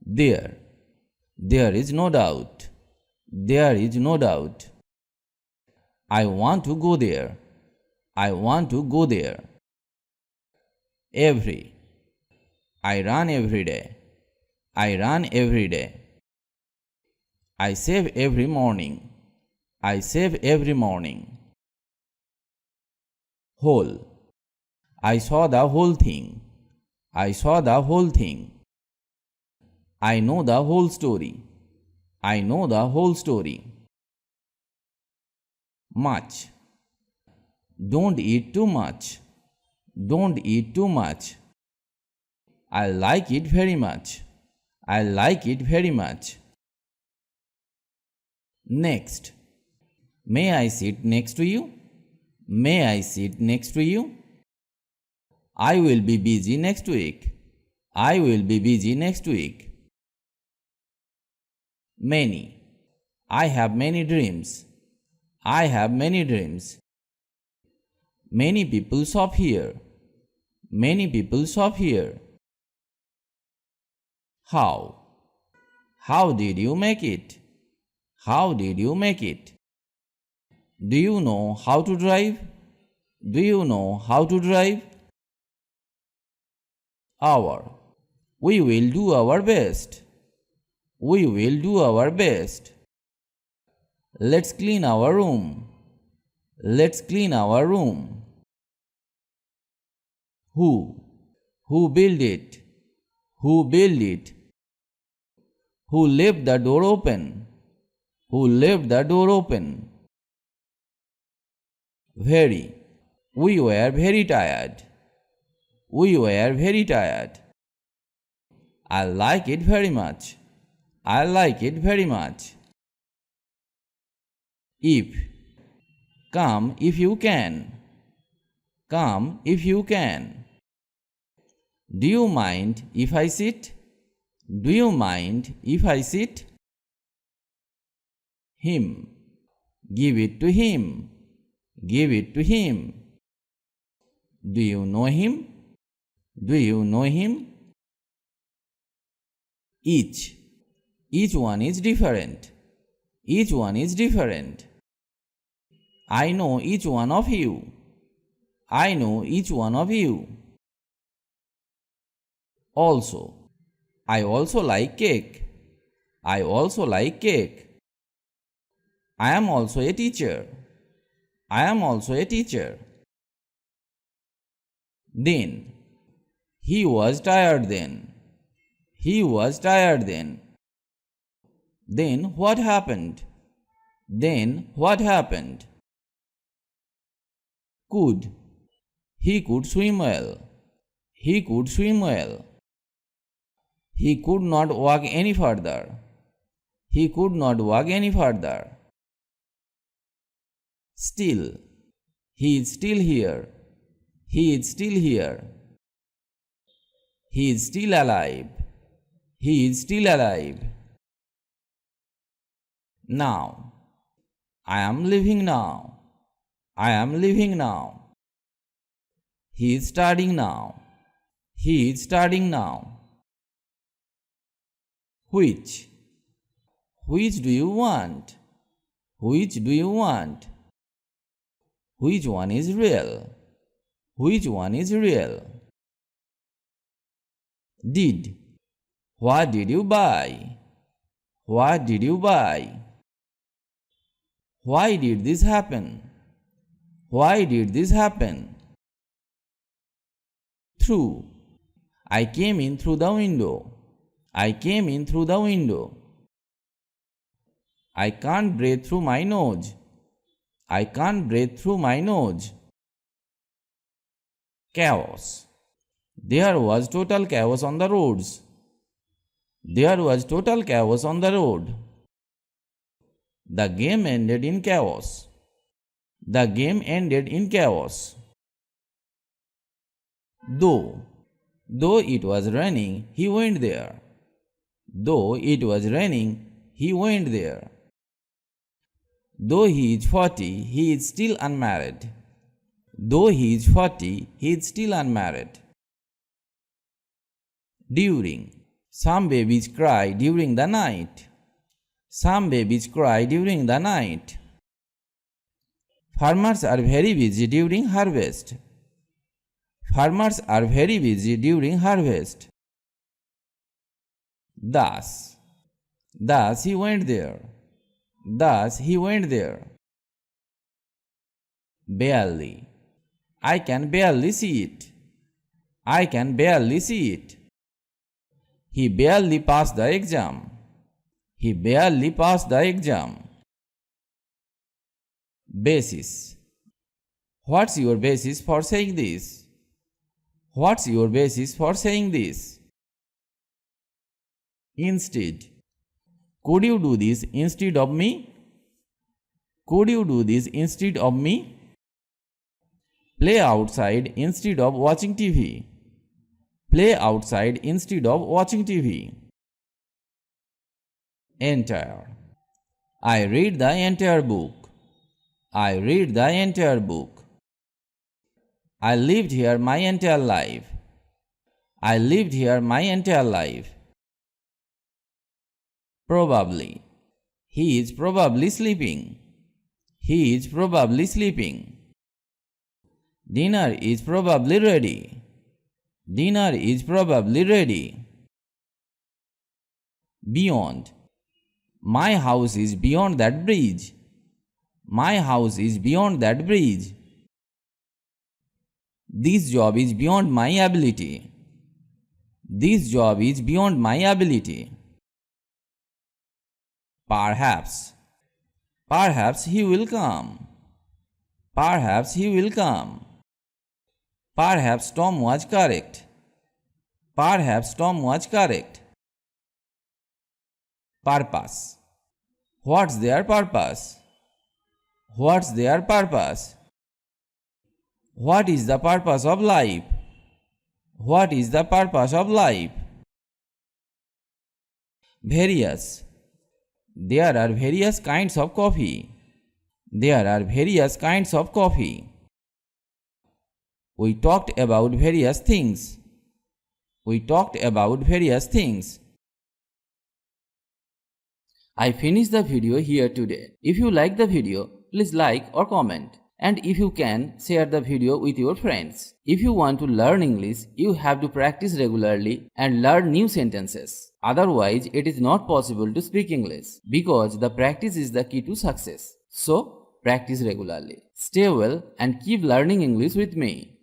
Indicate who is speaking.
Speaker 1: There. There is no doubt. There is no doubt. I want to go there. I want to go there. Every. I run every day. I run every day. I save every morning. I save every morning. Whole. I saw the whole thing. I saw the whole thing. I know the whole story. I know the whole story. Much. Don't eat too much. Don't eat too much. I like it very much. I like it very much. Next. May I sit next to you? May I sit next to you? I will be busy next week. I will be busy next week. Many. I have many dreams. I have many dreams. Many people shop here. Many people shop here. How? How did you make it? How did you make it? Do you know how to drive? Do you know how to drive? Our. We will do our best. We will do our best. Let's clean our room. Let's clean our room. Who? Who built it? Who built it? Who left the door open? Who left the door open? Very. We were very tired. We were very tired. I like it very much. I like it very much. If. Come if you can. Come if you can. Do you mind if I sit? Do you mind if I sit? Him. Give it to him. Give it to him. Do you know him? Do you know him? Each. Each one is different. Each one is different. I know each one of you. I know each one of you. Also. I also like cake. I also like cake. I am also a teacher. I am also a teacher. Then. He was tired then. He was tired then. Then what happened? Then what happened? Could. He could swim well. He could swim well. He could not walk any further. He could not walk any further. Still. He is still here. He is still here. He is still alive. He is still alive. Now. I am living now. I am living now. He is studying now. He is studying now. Which? Which do you want? Which do you want? Which one is real? Which one is real? Did. What did you buy? What did you buy? Why did this happen? Why did this happen? Through. I came in through the window. I came in through the window. I can't breathe through my nose. I can't breathe through my nose. Chaos. There was total chaos on the roads. There was total chaos on the road. The game ended in chaos. The game ended in chaos. Though it was raining, he went there. Though it was raining, he went there. Though he is 40, he is still unmarried. Though he is 40, he is still unmarried. During. Some babies cry during the night. Some babies cry during the night. Farmers are very busy during harvest. Farmers are very busy during harvest. Thus. Thus he went there. Thus he went there. Barely. I can barely see it. I can barely see it. He barely passed the exam. He barely passed the exam. Basis. What's your basis for saying this? What's your basis for saying this? Instead. Could you do this instead of me? Could you do this instead of me? Play outside instead of watching TV. Play outside instead of watching TV. Entire. I read the entire book. I read the entire book. I lived here my entire life. I lived here my entire life. Probably. He is probably sleeping. He is probably sleeping. Dinner is probably ready. Dinner is probably ready. Beyond. My house is beyond that bridge. My house is beyond that bridge. This job is beyond my ability. This job is beyond my ability. Perhaps. Perhaps he will come. Perhaps he will come. Perhaps Tom was correct. Perhaps Tom was correct. Purpose. What's their purpose? What's their purpose? What is the purpose of life? What is the purpose of life? Various. There are various kinds of coffee. There are various kinds of coffee. We talked about various things. We talked about various things. I finished the video here today. If you like the video, please like or comment. And if you can, share the video with your friends. If you want to learn English, you have to practice regularly and learn new sentences. Otherwise, it is not possible to speak English because the practice is the key to success. So, practice regularly. Stay well and keep learning English with me.